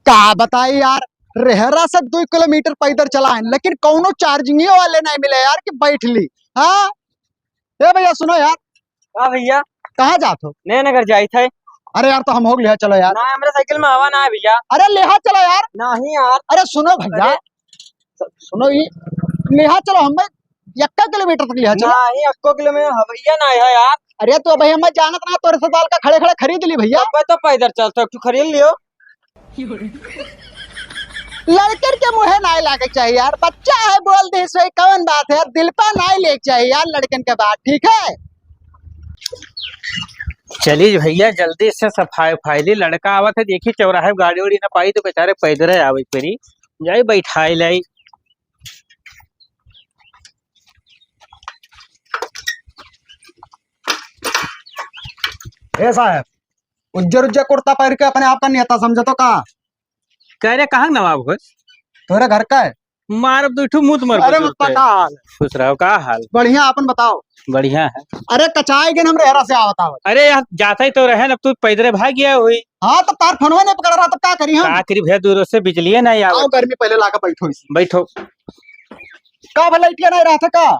का बताई यार, रेहरा से 2 किलोमीटर पैदल चला है, लेकिन कौनो चार्जिंग वाले नहीं मिले यार कि बैठ ली। हाँ ए भैया सुनो यार। हाँ भैया, कहाँ जात हो? नए नगर जाई थे अरे यार तो हम हो गया, चलो यार। ना, हमारे साइकिल में हवा ना है भैया। अरे लेहा चलो यार। नहीं यार। अरे सुनो भैया, सुनो ये लेहा चलो, हमें 1 किलोमीटर तक लेहा चलो। नहीं, अक्को किलो में भैया ना है यार। अरे तो भाई हमें जानत ना, तोरे से दाल का खड़े खड़े खरीद ली भैया। अब तो पैदल चलते तू खरीद लियो। लड़के के मुँहे नहीं लागे चाहिए यार, बच्चा है बोल दे सो कौन बात है यार, दिल पर नहीं ले चाहिए यार लड़कन के बात, ठीक है। चलिए भैया जल्दी से सफाई फाइली, लड़का आवत है देखी चौराहे गाड़ी उड़ी ना पाई तो बेचारे पैदल आवे पेरी जाई बैठाई लाई। ए साहब, उज्जर उज्जर कुर्ता पहन के अपने आप का नेता समझो तो का? कह रहे कहाँ नवाब हो तोरे घर का है? मारब दुठू मुंह मर। अरे मुझका का हाल है? खुश रहो, का हाल? बढ़िया, अपन बताओ। बढ़िया है। अरे कचाई के हम रेहरा से आवत आवत। अरे यार जाता ही तो रहे, अब तू पैदल भाग गया हुई। हाँ तो तार फोनवा नहीं पकड़ रहा तो क्या करी हम? का करी भैया, दूर से बिजली नहीं आवे। आओ गर्मी पहले लाकर बैठो इसी। बैठो। का भला लाइटिया नहीं रहा था का?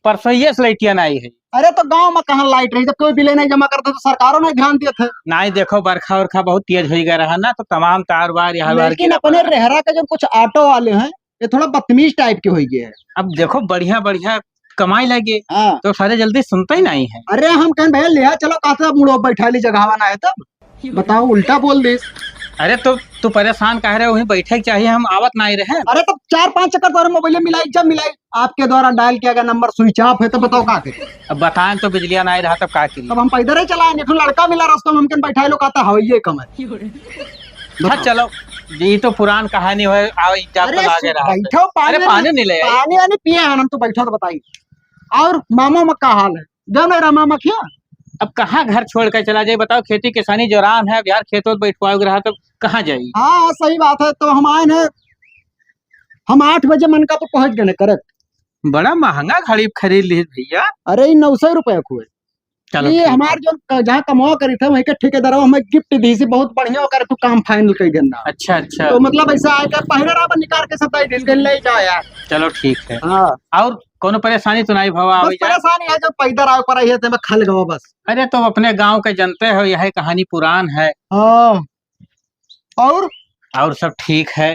परसों ये लाइटिया नहीं है। अरे तो गांव में कहाँ लाइट रही, जब कोई बिल नहीं जमा करते तो सरकारों ने ध्यान दिए थे। नहीं देखो बरखा उरखा बहुत तेज हो गया रहा ना, तो तमाम तार वार यहाँ लेकिन अपने रेहरा के जो कुछ ऑटो वाले हैं ये थोड़ा बदतमीज टाइप के हो गए हैं। अब देखो बढ़िया बढ़िया कमाई लगे हाँ। तो सारे जल्दी सुनता ही नहीं है। अरे हम कहें भैया ले चलो, कहते मुड़ो बैठा ली जगह ना है तब बताओ, उल्टा बोल दे। अरे तो तू परेशान कह रहे हो, वहीं बैठे के चाहिए, हम आवत नहीं रहे। अरे तो 4-5 चक्कर द्वारा मोबाइल मिलाई, जब मिलाई आपके द्वारा डायल किया गया नंबर स्विच ऑफ है, तो बताओ क्या करें? अब बताएं तो बिजलियां नहीं रहा तब का करी? तब हम पैदल ही चलाए, नहीं लड़का मिला रास्ता में, हमके बैठा लोग कहता हवाइये कम है। हाँ चलो, ये तो पुरान कहानी है। आओ अरे आगे रहा। बैठो, अरे पानी नहीं ले आई। पानी वानी पिए हैं हम, तो बैठो तो बताइए। और मामा में का हाल है? जो मेरा मामा क्या अब कहाँ घर छोड़ कर चला जाए बताओ, खेती किसानी जोरान है, यार खेतों बैठवाओगे रहा तो कहाँ जाई? हाँ सही बात है। तो हम आए हैं, हम 8 बजे मन का तो पहुंच गए करेक्ट। बड़ा महंगा घड़ी खरीद ली भैया। अरे 900 रुपए को है। चलो ये हमारे जो जहाँ कमाओ करी थे वहीं के ठेकेदार हमें गिफ्ट दी सी, बहुत बढ़िया कर तू काम फाइनल कर देना। अच्छा अच्छा, तो मतलब ऐसा है कि पहले रात निकाल के सताई दिन ले जाओ यार। चलो ठीक है। हाँ और कोनो परेशानी तो नहीं भवा? बस परेशानी है जब पैदल आओ पर आई है तो मैं खल गवा बस। अरे तो अपने गांव के जनते हो, यह कहानी पुरान है। हाँ और सब ठीक है।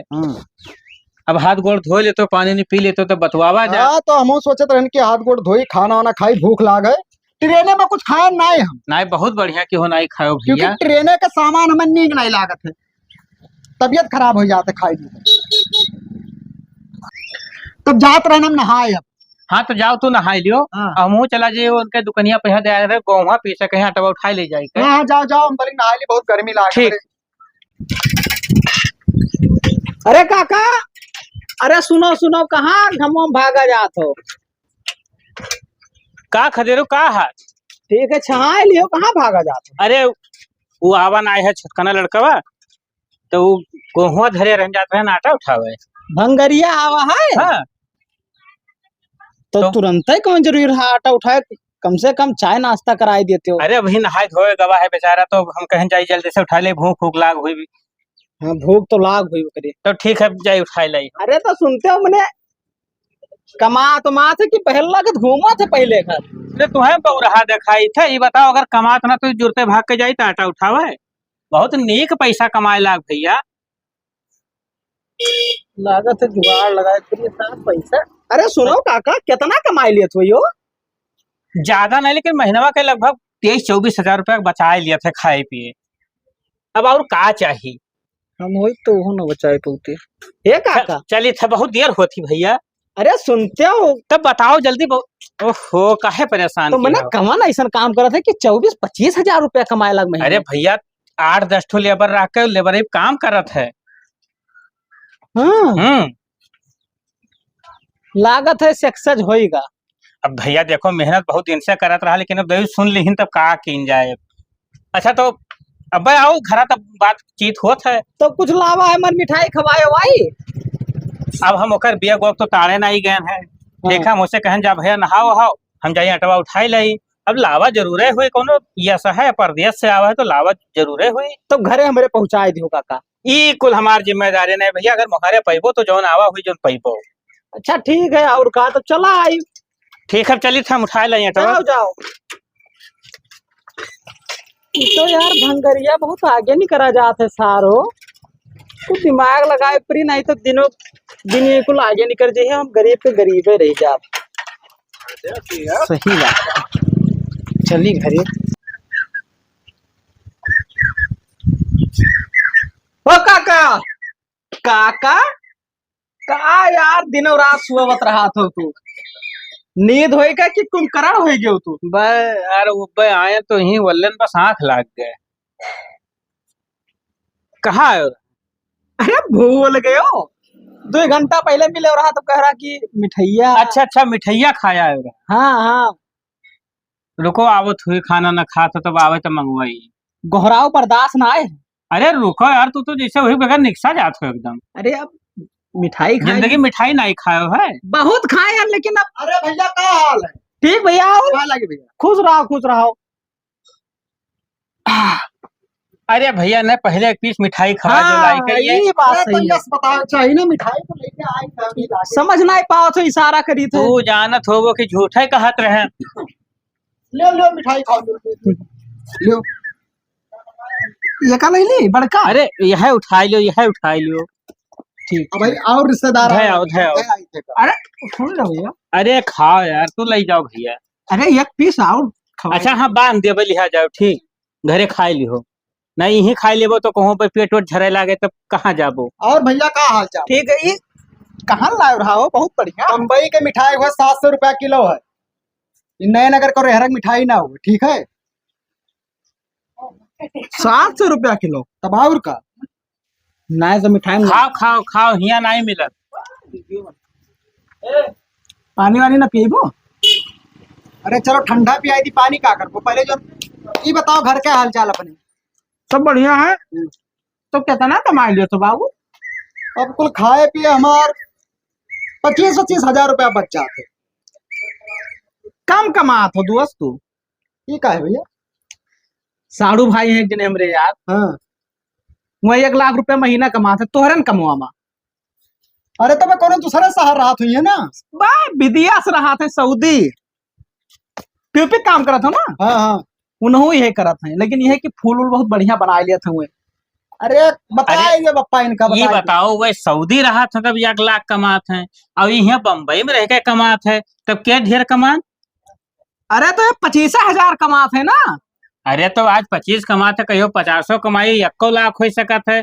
अब हाथ गोड़ धो ले तो पानी नहीं पी ले तो बतवावा जा। हाँ तो हम सोचते रहन कि हाथ गोड़ धोई, खाना वाना खाई, भूख लाग है। ट्रेने में कुछ खाए नहीं हम। नहीं बहुत बढ़िया क्यों नहीं खाओ क्योंकि भैया, ट्रेने का सामान हमें नीक नहीं लागत है, तबियत खराब हो जाते खाई में। तब जात रहना हम नहाए अब। हाँ तो जाओ तू नहा लियो। हाँ। हमहू चला जाइए उनके दुकनिया पे दे रहे गौवा पीछे कहीं अटवा उठा ले जाए। हाँ जाओ जाओ, हम बोले नहा ली, बहुत गर्मी लाग ठीक। अरे काका, अरे सुनो सुनो, कहाँ घमो भागा जात हो? का खदेरो का हाथ? ठीक है, छहाए लियो, कहाँ भागा जात हो? अरे वो आवन आए है छटकना लड़कवा, तो वो गोहुआ धरे रह जाते हैं, आटा उठावे। भंगरिया आवा है। हाँ तो तुरंत ही कौन जरूरी रहा आटा उठाए, कम से कम चाय नाश्ता कराई देते हो। अरे वही नहाए धोए गवा है बेचारा, तो हम कहीं जाई जल्दी से उठा ले, भूख भूख लाग हुई भी। हाँ भूख तो लाग हुई करे। तो ठीक है जाई उठा लाई। अरे तो सुनते हो मैंने कमा तो माँ से कि पहला के घूमा थे पहले घर। अरे तुम्हें बहु दिखाई थे, ये बताओ अगर कमात ना तो जुड़ते भाग के जाई तो आटा उठावे। बहुत नीक पैसा कमाए लाग भैया। लागत है जुगाड़ लगाए पैसा। अरे सुनो काका, कितना कमाई लिए थे यो? ज्यादा नहीं, लेकिन महीनवा के लगभग 23-24 हजार रुपया बचाए लिए थे खाए पिए। अब और का चाहिए? हम वही तो हो न बचाए टूटे। हे काका चलिए था, बहुत देर होती भैया। अरे सुनते हो तब बताओ जल्दी। ओहो काहे परेशान तो मैंने कमान ऐसा काम करा था कि 24-25 हजार रुपया कमाए लग महीने। अरे भैया 8-10 ठो लेबर रख के लेबर काम करत है। हाँ लागत है सक्सेस होएगा। अब भैया देखो मेहनत बहुत दिन से करत रहा, लेकिन अब दही सुन लीन तब का किन जाए। अच्छा तो अब आओ घर तब बातचीत होत है। तो कुछ लावा है, मन मिठाई खवाए भाई। अब हम ओकर बिया गोब तो ताड़े नहीं गए हैं। देखा मुझसे कहन जा भैया नहाओ हाओ, हम जाइए अटवा उठाई लाई। अब लावा जरूरे हुई, कोनो ऐसा है परदेश से आवा है तो लावा जरूरे हुई। तो घरे हमारे पहुंचाए दियो काका। ई कुल हमार जिम्मेदारी नहीं भैया, अगर मुहारे पैबो तो जौन आवा हुई जौन पैबो। अच्छा ठीक है, और कहा तो चला आई। ठीक है चलिए हम उठा लें जाओ जाओ। तो यार भंगरिया बहुत आगे नहीं करा जाते सारो, कुछ दिमाग लगाए परी, नहीं तो दिनों दिन ये कुल आगे निकल जाए, हम गरीब के गरीबे रह जाते। सही बात, चली घरे। ओ काका, काका का यार दिनों रात सुवत रहा था तू, नींद होई का कि कुंभकर्ण हो गयो तू? यार ऊपर आए तो ही वल्लन बस आंख लाग गए। कहाँ है? अरे भूल गयो, 2 घंटा पहले मिले रहा तो कह रहा कि मिठाइया। अच्छा अच्छा मिठाइया खाया है। हाँ हाँ, रुको आवत हुई, खाना न खा तो तब आवे तो मंगवाई। गोहराव बर्दाश्त ना आए। अरे रुको यार, तू तो जैसे वही बगैर निकसा जात हो एकदम। अरे अब मिठाई खाए, जिंदगी मिठाई नहीं खायो है। बहुत खाए यार, लेकिन अब अरे भैया क्या हाल है? ठीक भैया, क्या लगे भैया? खुश रहो खुश रहो। अरे भैया ने पहले एक पीस मिठाई खा जो हाँ, लाई के ये। ये बात अरे तो सही है। यस बताओ, चाहिए ना मिठाई तो लेके आई था अभी लाके। समझ ना पाओ तो इशारा करी थे। तू जानत होबो कि झूठे कहत रहे। ले लो मिठाई खाओ, लो। ये का ले बड़का। अरे यह उठाई लो, यह उठाई लो। ठीक अब भाई और रिश्तेदार धय आए आओ, धय आओ। आए थे का। अरे सुन लो भैया, अरे खाओ यार, तू ले जाओ भैया। अरे एक पीस और खवाई। अच्छा हाँ बांध दे लिहा जाओ, ठीक घरे खाई लिहो। नहीं यही खाई लेबो तो कहूँ पे पेट वेट झरे लागे तब कहाँ जाबो। और भैया का हाल चाल? ठीक है, ये कहाँ लाए रहा हो? बहुत बढ़िया। बम्बई के मिठाई हुआ 700 रुपया किलो है। ये नए नगर को रेहरक मिठाई ना हो, ठीक है? 700 रुपया किलो? तब और का नहीं तो मिठाई में खाओ खाओ खाओ, हिया नहीं मिलत। पानी वानी ना पीबो? अरे चलो ठंडा पियाई थी, पानी का कर पहले जो ये बताओ घर का हाल चाल अपने। सब बढ़िया है। तो कितना कमा लियो तो बाबू? अब कुल खाए पिए हमार 25-25 हजार रुपया बच जाते। कम कमा तो दोस्त तू। ये का है भैया? साड़ू भाई हैं जिन्हें हमरे यार, हाँ। वही 1 लाख रुपया महीना कमाते, तोहरन कमवा मा। अरे तो मैं कौन दूसरे शहर रहा हुई है ना। बा विदेश से रहा थे, सऊदी प्यूपी काम करा था ना। हाँ हाँ। उन्हों यही करा था, लेकिन यह कि फूल वूल बहुत बढ़िया बना लिया था वो। अरे बताएंगे बप्पा इनका ये बताएंगे। बताओ वह सऊदी रहा था तब 1 लाख कमात है, और यहाँ बम्बई में रह के कमात है तब क्या ढेर कमान। अरे तो 25,000 कमाते है ना। अरे तो आज 25 कमाते कहो 50 कमाई 1 लाख हो सकत है।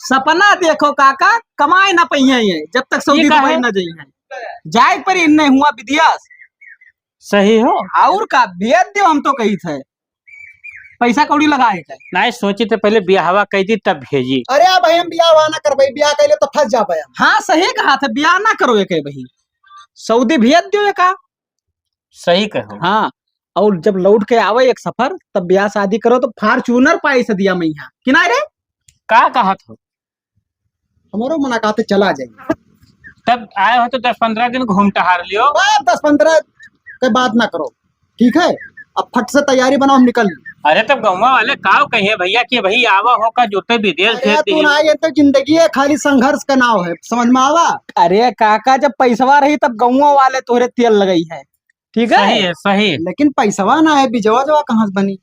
सपना देखो काका, कमाए ना पहिए ये जब तक सऊदी ये का दुबई है? न जाइए, जाए पर इन नहीं हुआ विदेश। सही हो। और का भेज दो, हम तो कही थे पैसा कौड़ी लगाए थे। नहीं सोची तो पहले ब्याहवा कह दी तब भेजी। अरे अब भाई हम ब्याह वहाँ ना करवाई, ब्याह कैले तो फंस जा पाया। हाँ सही कहा था, ब्याह ना करो एक भाई, सऊदी भेज दो एक। सही कहो। हाँ, और जब लौट के आवे एक सफर तब ब्याह शादी करो तो फॉर्च्यूनर पैसा दिया मैं यहाँ किनारे। का कहा था हमारो मुलाकात चला जाए। तब आए हो तो 10-15 दिन घूम टहार लियो। 10-15 के बात ना करो, ठीक है? अब फट से तैयारी बनाओ, हम निकल। अरे तब गाँव वाले का कहे भैया कि भाई आवा हो का जोते विदेश भेज तू दी। ना ये तो जिंदगी है, खाली संघर्ष का नाव है, समझ में आवा? अरे काका जब पैसवा रही तब गाँव वाले तोहरे तेल लगई है, ठीक है? सही है सही है। लेकिन पैसवा ना है, बिजवा जवा कहाँ से बनी?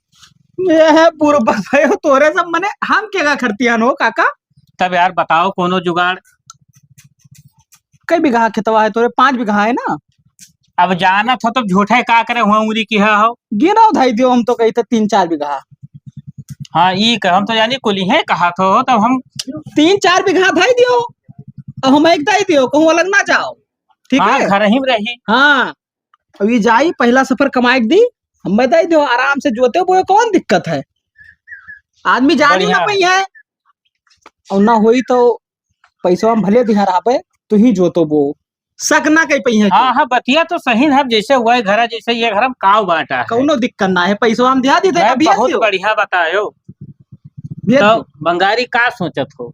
ये है पूर्व तोरे सब मने हम क्या खर्तियान हो काका। तब यार बताओ कोनो जुगाड़। कई बीघा खेतवा है तोरे? 5 बीघा है ना। अब जाना था तब झूठे का करे हुआ उंगली की है हो। गिना उधाई दियो, हम तो कही थे 3-4 बीघा। हाँ ये कह हम तो जानी कुली है कहा तो तब हम 3-4 बीघा धाई दियो, अब हम एक दाई दियो, कहूँ अलग ना जाओ, ठीक हाँ है? घर ही में रही। हाँ, अभी जाई पहला सफर कमाए दी, हम बताई दो आराम से जोते बोए, कौन दिक्कत है? आदमी जानी ना बढ़िया। पई है, और ना हुई तो पैसा हम भले दिहा रहा पे, तू ही जोतो बो सक ना कहीं पई है। हाँ हाँ बतिया तो सही है, जैसे हुआ है घर जैसे ये घर हम काव बांटा है। कौनो दिक्कत ना है, पैसा हम दिहा दी थे। मैं अभी बहुत बढ़िया बतायो। तो बंगारी का सोचत हो?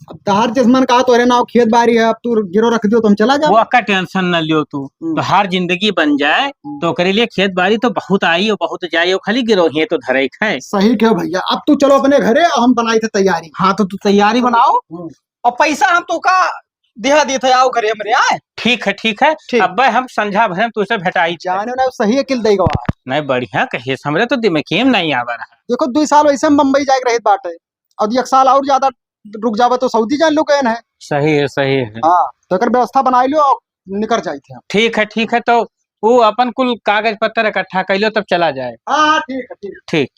अब तार चश्मन कहा तोरे नाव खेत बाड़ी है, अब तू गिरो रख दियो तो हम चला जाओ। वो का टेंशन न लियो तू। तो हर जिंदगी बन जाए तो ओकरे लिए खेत बाड़ी तो बहुत आई और बहुत जाई, और खाली गिरो ही तो धरे है। सही क्यों भैया, अब तू चलो अपने घरे, हम बनाई थे तैयारी। हाँ तो तू तैयारी बनाओ और पैसा हम तो का दिहा दी थे, आओ घरे हमरे आए। ठीक है ठीक है। ठीक। अब हम संझा भरम तुझसे भेटाई छे। जाने ना सही अकिल देगा। नहीं बढ़िया कहिए, हमरे तो दिमाग में नहीं आवा रहा। देखो 2 साल वैसे हम मुंबई जाके रहे बाटे, और 1 साल और ज्यादा रुक जावे तो सऊदी जान लो कहन है। सही है सही है। हाँ तो एकर व्यवस्था बनाई लो और निकल जाए थे हम। ठीक है तो वो अपन कुल कागज पत्तर इकट्ठा कर लो तब चला जाए। हाँ ठीक है ठीक। ठीक,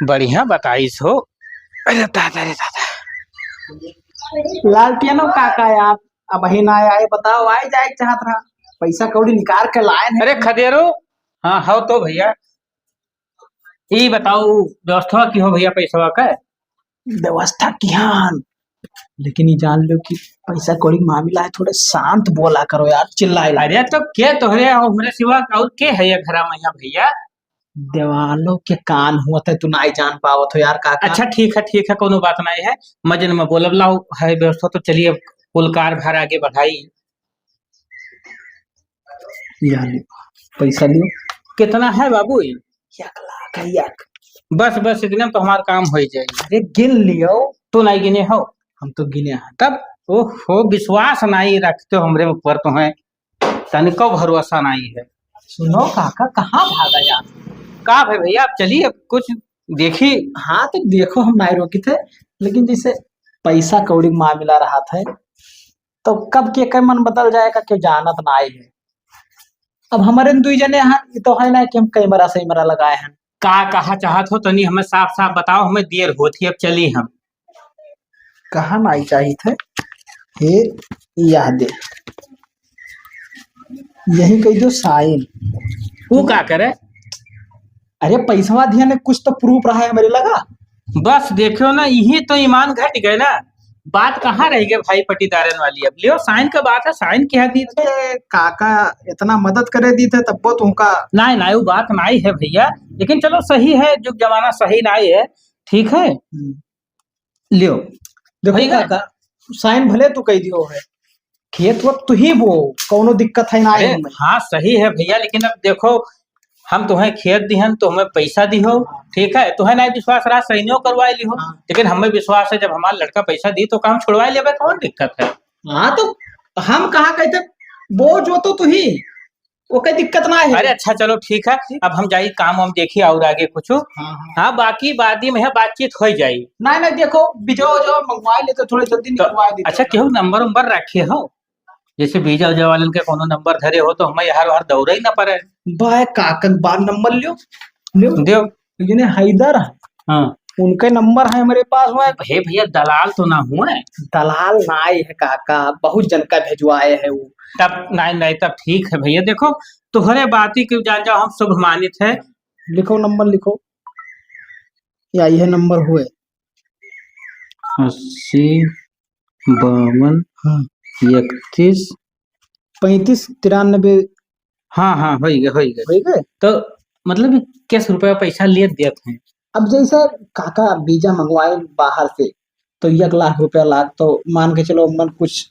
बढ़िया बताइस हो। अरे दादा रे दादा। लालटियनो काका यार अब ही ना आए, बताओ आए जाए चाहत रहा, पैसा कौड़ी निकाल के लाए हैं। अरे खदेरो। हाँ हो तो भैया, ये बताओ व्यवस्था की हो भैया पैसा का? व्यवस्था किहान, लेकिन ये जान लो कि पैसा कौड़ी मामला है, थोड़े शांत बोला करो यार, चिल्लाए ला। अरे तो के तोहरे हमरे सिवा और के है ये घरा में यहाँ भैया? देवालों के कान हुआ थे, तू नहीं जान पावत हो यार काका। अच्छा ठीक है कोनो बात नहीं है। मजन में बोलब लाओ है व्यवस्था तो चलिए कुल कार भार आगे बढ़ाई। यार पैसा लियो। कितना है बाबू? 1 लाख है, 1। बस इतने में तो हमारा काम हो जाएगा। अरे गिन लियो। तो नहीं गिने हो? हम तो गिने हैं। तब ओहो विश्वास नहीं रखते हो हमरे ऊपर, तो है तनिको भरोसा नहीं है। सुनो काका, कहाँ भागा यार? का है भैया, आप चलिए कुछ देखी। हाँ तो देखो हम नहीं रोकी थे, लेकिन जैसे पैसा कौड़ी मामला रहा था, तो कब के मन बदल जाएगा क्यों जानत ना आई है। अब हमारे 2 जने हैं, ये तो है ना कि हम कैमरा सैमरा लगाए हैं। का कहा चाहत हो तनी हमें साफ साफ बताओ, हमें देर होती अब चली हम। कहाँ नहीं चाहिए थे हे, याद यही कह दो साइन। वो का करे? अरे पैसा दिया ने, कुछ तो प्रूफ रहा है मेरे लगा। बस देखो ना, यही तो ईमान घट गए ना। बात कहाँ रह गई भाई पटीदारन वाली? अब लियो साइन का बात है, साइन क्या दी थे? अरे काका इतना मदद करे दी थे तब वो तुमका। नहीं वो बात नहीं है भैया, लेकिन चलो सही है, जुग जमाना सही नहीं है। ठीक है लियो। देखो भैया काका, साइन भले तू कह दियो है, खेत वक्त तू ही वो, कोनो दिक्कत है ना। अरे हाँ सही है भैया, लेकिन अब देखो हम तुम्हें खेत दिहन तो हमें पैसा दिहो। ठीक है, तुम्हें नहीं विश्वास रहा सही करवा लिहो। लेकिन हमें विश्वास है, जब हमारा लड़का पैसा दी तो काम छुड़वा ले, कौन दिक्कत है? हाँ तो हम कहा कहते वो जो तो तू ही, वो कोई दिक्कत ना है। अरे अच्छा चलो ठीक है, अब हम जाइए काम हम देखिए और आगे कुछ। हाँ बाकी बादी में है बातचीत हो जाये। नहीं देखो बीजो जो मंगवा ले तो थोड़ी जल्दी निकलवा दे। अच्छा केहू नंबर उम्बर रखे हो, जैसे बीजा उजा वालन के कोनो नंबर धरे हो तो हमें हर बार दौड़े ही ना पड़े। भाई काका बार नंबर लियो दियो। जिन्हें हैदर है, हाँ उनके नंबर है मेरे पास। हुआ हे भैया दलाल तो ना हुए? दलाल नाई है काका, बहुत जन का भेजवाए है वो। तब नहीं तब ठीक है भैया, देखो तुहरे बाती क्यों जान जाओ, हम शुभ मानित है। लिखो नंबर लिखो, या यह नंबर हुए 80 52 31 35 93। हाँ हो गए। तो मतलब किस रुपया पैसा लिए देते हैं? अब जैसे काका वीजा मंगवाए बाहर से तो 1 लाख रुपया लाख, तो मान के चलो मन कुछ।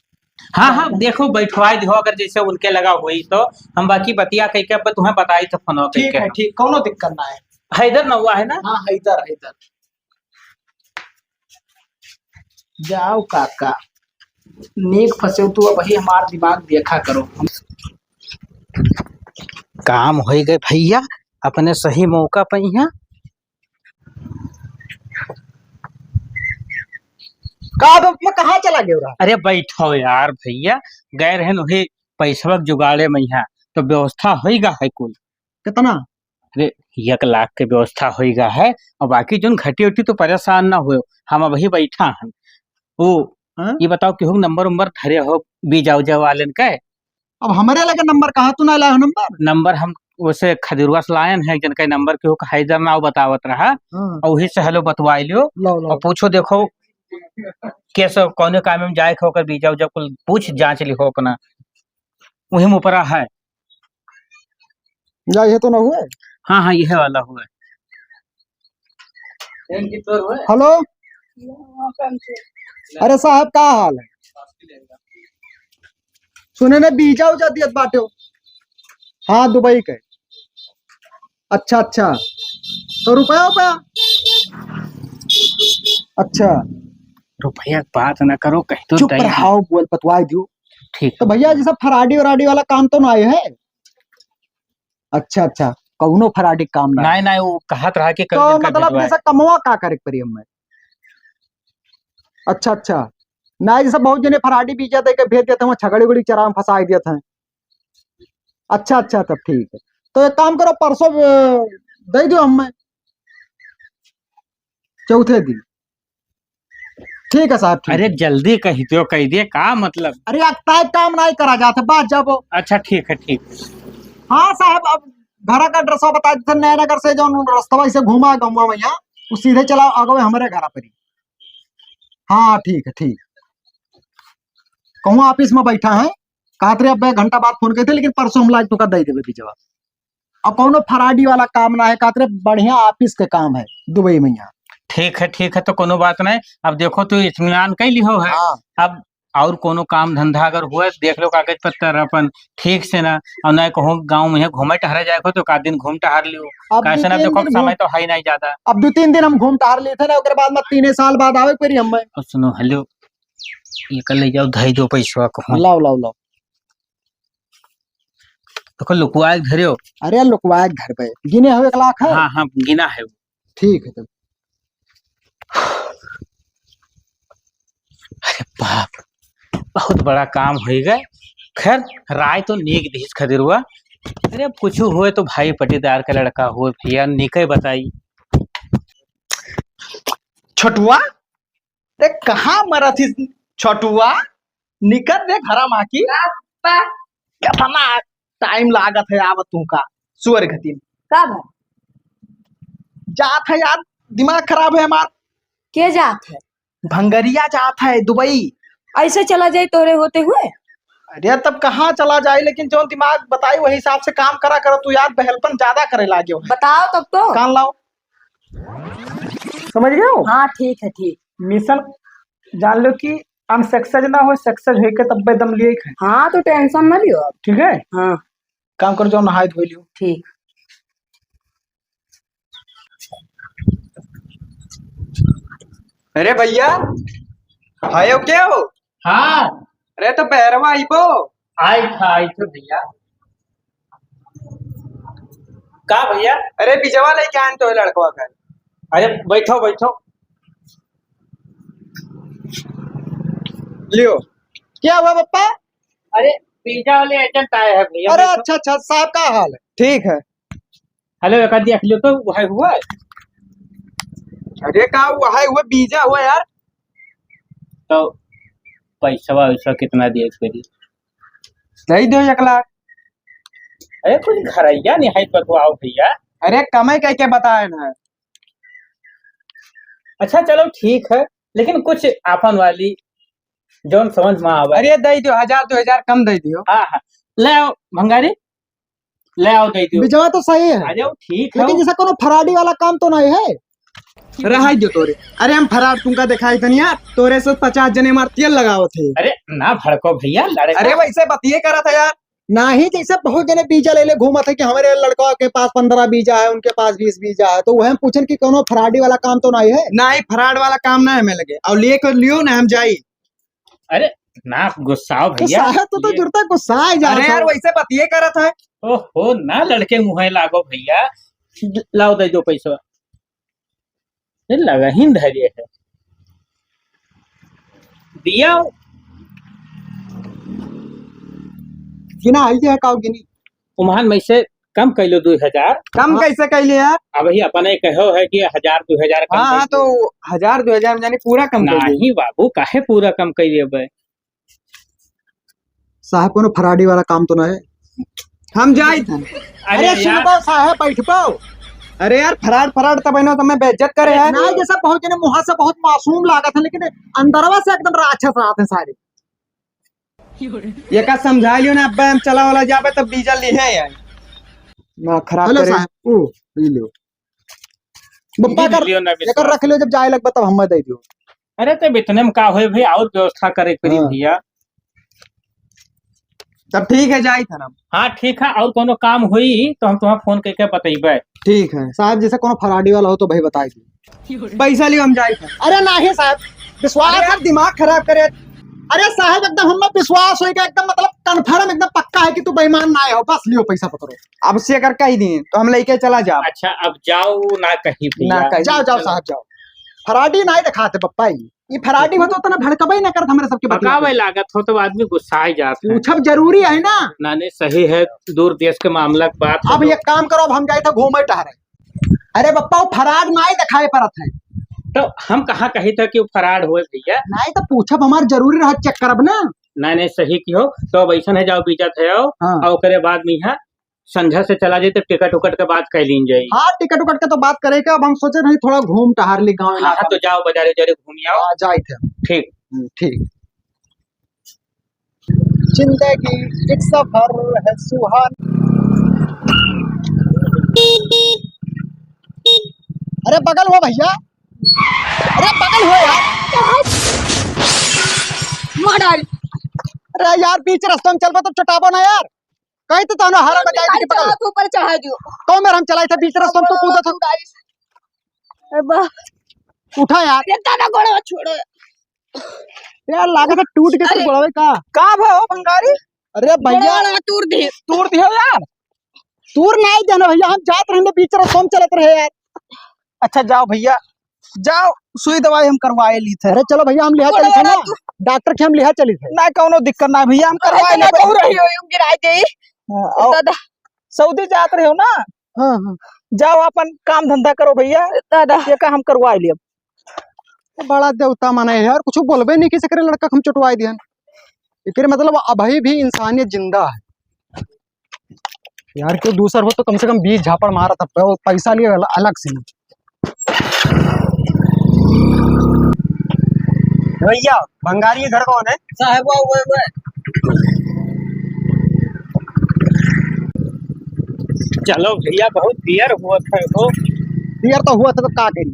हाँ देखो बैठवाई दो, अगर जैसे उनके लगा हुई तो हम बाकी बतिया कह के अब तुम्हें बताई तो फोन। ठीक है ठीक, कोनो दिक्कत ना है। हैदर ना हुआ है ना? हाँ हैदर। जाओ काका, नेक फंसे तो अब वही हमारा दिमाग देखा करो। काम हो गए भैया, अपने सही मौका पर यहाँ। कहाँ चला गया? अरे बैठो यार भैया, गए रहे वही पैसा जुगाड़े में यहाँ, तो व्यवस्था होगा है कुल। कितना? अरे 1 लाख के व्यवस्था होगा है, और बाकी जो घटी उठी तो परेशान ना हो, हम अभी बैठा हैं। वो ये बताओ कि नंबर उम्बर धरे हो बीजा उजा वाले के? अब हमारे लगे नंबर कहाँ तू ना लाए हो? नंबर हम वैसे खदिरवा से लायन है, जिनका नंबर के हैदर नाव बतावत रहा, और वही से हेलो बतवाई लियो। और पूछो देखो कैसे कौन काम में जाए होकर बीजा उजा कुल पूछ जांच लिखो अपना, वही में ऊपर है। या ये तो ना हुए? हाँ यह वाला हुआ। हेलो अरे साहब का हाल है? सुने ने बीजा उजा दियत बाटे हो? हाँ दुबई के। अच्छा अच्छा, तो रुपया रुपया? अच्छा, रुपया की बात ना करो, कहीं तो चुप दई दी। रहो, बोल पतवाई दियो। ठीक तो भैया जैसा फराडी वराडी वाला काम तो ना है? अच्छा अच्छा, कौनो फराडी काम ना है। नहीं नहीं, वो कहत रहा कि कल तो दिन का मतलब भिजवाए। जैसा कमवा का करे परी हमें? अच्छा अच्छा, ना जैसा बहुत जने फराडी बीजा दे के भेज देते हैं, छगड़ी गुड़ी चरा में फंसा देते हैं। अच्छा अच्छा, तब ठीक है। तो एक काम करो, परसों दे दो हमें, चौथे दिन। ठीक है साहब, ठीक अरे है। जल्दी कही दो, कही दे का मतलब। अरे अक्ताए काम नहीं करा जाते, बात जब। अच्छा ठीक है, ठीक। हाँ साहब, अब घर का एड्रेस बता देते, नया नगर से जो रास्ता से घुमा गंगा मैया, वो सीधे चला आगे हमारे घर पर ही। हाँ ठीक है, ठीक। कहूँ ऑफिस में बैठा है, कहा थे अब 1 घंटा बाद फोन करे थे, लेकिन परसों हम लाइक तो कर दे देवे भी जवाब। अब कौनो फराडी वाला काम ना है, कहा थे बढ़िया ऑफिस के काम है दुबई में यहाँ। ठीक है, तो कोनो बात नहीं। अब देखो तू इत्मीनान कई लिहो है। हाँ अब और कोनो काम धंधा अगर हुए तो देख लो कागज पत्तर अपन ठीक से ना, और ना कहूँ गाँव में घूमे टहरे जाए तो का दिन घूम टहर लियो। अब कैसे ना 2-3 देखो दिन समय तो है नहीं ज्यादा। अब 2-3 दिन हम घूम टहर लिए थे ना, उसके बाद में 3 साल बाद आवे परी हमें। और सुनो हेलो, ये कल ले जाओ धई दो पैसा कहूँ लाओ लाओ लाओ। तो लुकवा के धरियो। अरे लुकवाए घर पे गिने हुए 1 लाख है। हाँ हाँ, गिना है वो। ठीक है तब। अरे बाप, बहुत बड़ा काम हो गए। खैर राय तो नीक दिस खदिरुआ। अरे अब कुछ हुए तो भाई पटीदार का लड़का हुए, भैया निके बताई। छोटुआ, ते कहाँ मरा थी छोटुआ? निकल दे घरा माँ की। कितना टाइम लागत है आवत तू का सुअर घतीन। कब है? जात है यार, दिमाग खराब है हमार। के जात है? भंगरिया जात है दुबई। ऐसे चला जाए तोरे होते हुए? अरे तब कहाँ चला जाए, लेकिन जो दिमाग बताई वही हिसाब से काम करा करो। तू यार बहलपन ज्यादा करे लागे हो। बताओ तब तो। कान लाओ, समझ गए हो? हाँ ठीक है, ठीक। मिशन जान लो कि हम सक्सेस ना हो, सक्सेस हो के तब दम लिए खाए। हाँ तो टेंशन ना लियो अब। ठीक है, हाँ काम कर, जाओ नहाए धो लियो। ठीक। अरे भैया, आयो क्या हो? हाँ अरे तो पैरवा आइबो। आई तो भैया। का भैया? अरे बिजवा लेके आए तो लड़कवा का। अरे बैठो बैठो। लियो। क्या हुआ पप्पा? अरे पिज्जा वाले एजेंट आए हैं भैया। अरे अच्छा अच्छा, साहब का हाल है? ठीक है। हेलो, एक देख लो तो वही हुआ है। अरे का हुआ है, वो बीजा हुआ यार। तो पैसा वैसा कितना दिए करिए? दे दो 1 लाख। अरे कुछ घरैया नहीं है बतवाओ भैया। अरे कमे कह के बताए ना। अच्छा चलो ठीक है, लेकिन कुछ आपन वाली जौन समझ में आवे। अरे दे दो 1000-2000 कम दे दियो। हाँ हाँ, ले आओ भंगारी, ले आओ दे दो। बिजवा तो सही है, आ जाओ, ठीक है। लेकिन जैसा कोनो फराडी वाला काम तो नहीं है। रहा दो तोरे। अरे हम फरार तुमका दिखाई थी यार, तोरे से 50 जने मार तेल लगाओ थे। अरे ना भड़को भैया, लड़का। अरे वैसे बतिए करा था यार। ना ही जैसे बहुत जने बीजा ले घूमा थे कि हमारे लड़का के पास 15 बीजा है, उनके पास 20 बीजा है, तो वह पूछन कि कोनो फराडी वाला काम तो नहीं है। ना ही फराड वाला काम ना हमें लगे, और लिए कर लियो ना हम जाई। अरे ना गुस्साओ तो भैया। साहब तो जरूरत है गुस्सा आ जा। अरे यार वैसे बतिए करा था। ओहो, ना लड़के मुँह लागो भैया। लाओ दे दो पैसा। ये लगा ही धैर्य है, दिया। गिना आई है काउ गिनी। उमान में से कम कर लो 2000। कम कैसे कैले यार? अब ही अपने कहो है कि 1000-2000 कम हाँ हाँ, कर तो 1000-2000 में जानी पूरा कम कर दियो। नहीं बाबू, काहे पूरा कम कर दिए? साहब कोनो फराडी वाला काम तो नहीं है। हम जाई थे। अरे सुन पाओ साहब, बैठ पाओ। अरे यार फराड तब है ना, तो मैं बेइज्जत करे यार। ना जैसा बहुत जने मुहा से बहुत मासूम लागत है, लेकिन अंदरवा से एकदम राक्षस आते हैं सारे। ये का समझा लियो ना, अब्बा हम चला वाला जाबे तब बीजा ली है यार ना खराब हेलो करे। साहब, ओ ले लो बप्पा कर, लियो ना लेकर रख लो, जब जाए लगबा तब हमें दे दियो। अरे तो इतने में का होए भाई, और व्यवस्था करे पड़ी हाँ। भैया। तब ठीक है, जाई था ना। हाँ ठीक है, और कोनो काम हुई तो हम तुम्हें फोन करके बतेबे। ठीक है, साहब जैसे कोनो फराडी वाला हो तो भाई बताई दी। पैसा लियो, हम जाई था। अरे नहीं साहब, विश्वास यार दिमाग खराब करे। अरे साहब एकदम हम विश्वास हो गया, एकदम मतलब कंफर्म एकदम पक्का है कि तू बेईमान ना हो, बस लियो पैसा पकड़ो। अब से अगर कही दी तो हम लेके चला जाओ। अच्छा अब जाओ ना कहीं ना भैया। कहीं। जाओ जाओ साहब जाओ। फराडी नहीं दिखाते पप्पा, ये फराडी हो तो उतना भड़कबे ना करत हमारे सबके बतिया पकावे पे। लागत हो तो आदमी गुस्सा ही जाता है। पूछब जरूरी है ना। ना नहीं सही है, दूर देश के मामला की बात है अब एक काम करो, अब हम जाए थे घूमे टहरे। अरे बप्पा वो फराड नहीं दिखाए परत है। तो हम कहाँ कही था कि वो फराड हुए भैया। नहीं तो पूछब हमार जरूरी रहा, चेक करब ना। नहीं नहीं सही की हो तो अब ऐसा है, जाओ बीजा थे आओ हाँ। और करे बाद में यहाँ संध्या से चला जाए तो टिकट उकट के बात कर लीन जाये। हाँ टिकट उकट के तो बात करेगा, अब हम सोचे नहीं थोड़ा घूम टहर ली गाँव हाँ इलाका तो जाओ बाजारे उजारे घूम आओ। में। जाए थे हम। ठीक। ठीक। जिंदगी एक सफर है सुहान। अरे बगल हो भैया, अरे बगल हो यार। अरे यार बीच रास्ते में चलबो तो चटाबो ना यार। कहीं तो तानो हारा बजाई थी बगल ऊपर चढ़ा दियो। तो मेरा हम चलाए थे बीच रास्ते में, तो कूदा था। उठा यार। ये दादा गोड़ा छोड़ो। यार लागे तो टूट के तो बोलवे का। का भो भंगारी? अरे भैया गोड़ा तोड़ दी। तोड़ दियो यार। दूर नहीं जाना भैया, हम जात रहने बीच रास्ते में चलत रहे यार। अच्छा जाओ भैया, जाओ, सुई दवाई हम करवाए ली थे। अरे चलो भैया हम लिहा चली थे ना, डॉक्टर के हम लिहा चली थे। ना कौनो दिक्कत ना भैया, हम करवाए ले। तू रही हो गिराई दे। और दादा सऊदी जात रहे हो ना, हाँ हाँ। जाओ अपन काम धंधा करो भैया। दादा ये का हम करवाए लिए। बड़ा देवता माने है यार, कुछ बोलबे नहीं किसी करे लड़का के हम चटवाई दिहन। एकरे मतलब अभी भी इंसानियत जिंदा है यार। क्यों दूसर हो तो कम से कम 20 झापड़ मारा था, पैसा लिए अलग से नहीं। भैया भंगारी के घर कौन है? साहब वो चलो भैया बहुत देर हुआ था हो। यार तो हुआ था तो का करी।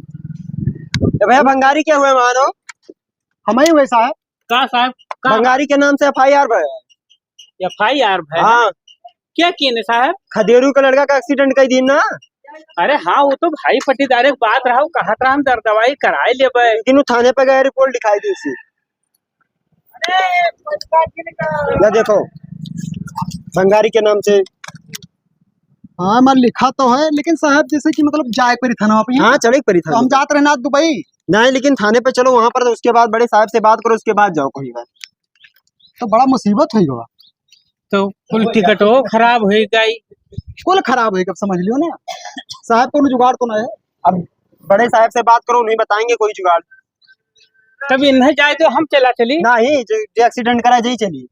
भैया भंगारी क्या हुए मानो? हम ही वैसा है। का साहब का भंगारी के नाम से FIR है। FIR है? हाँ, क्या किए ने साहब? खदेरू का लड़का का एक्सीडेंट कई दिन ना। अरे हाँ वो तो भाई पट्टीदार एक बात रहा, कहा था हम दर दवाई कराए लेबे। लेकिन वो थाने पे गए, रिपोर्ट दिखाई दी उसी। या देखो भंगारी के नाम से। हाँ मैं लिखा तो है, लेकिन साहब जैसे कि मतलब जाए परी थाना पे। हाँ चले परी तो था। हम जाते रहे ना दुबई। नहीं लेकिन थाने पे चलो, वहां पर तो उसके बाद बड़े साहब से बात करो, उसके बाद जाओ कहीं बात। तो बड़ा मुसीबत हुई होगा। तो कुल टिकट हो खराब हो गई। कुल खराब हुई, कब समझ लियो ना। साहब को जुगाड़ तो ना है। अब बड़े साहब से बात करो, नहीं बताएंगे कोई जुगाड़। तब इन्हें जाए तो हम चला चली। नहीं जो एक्सीडेंट करा यही चली।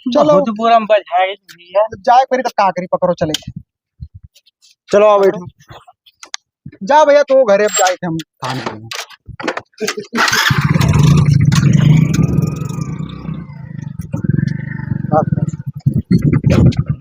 चलो बहुत बुरा बजाए भैया। जाए परी तब का करी, पकड़ो चले। चलो आओ बैठो। जा भैया तो घरे अब जाए थे हम थाने पे।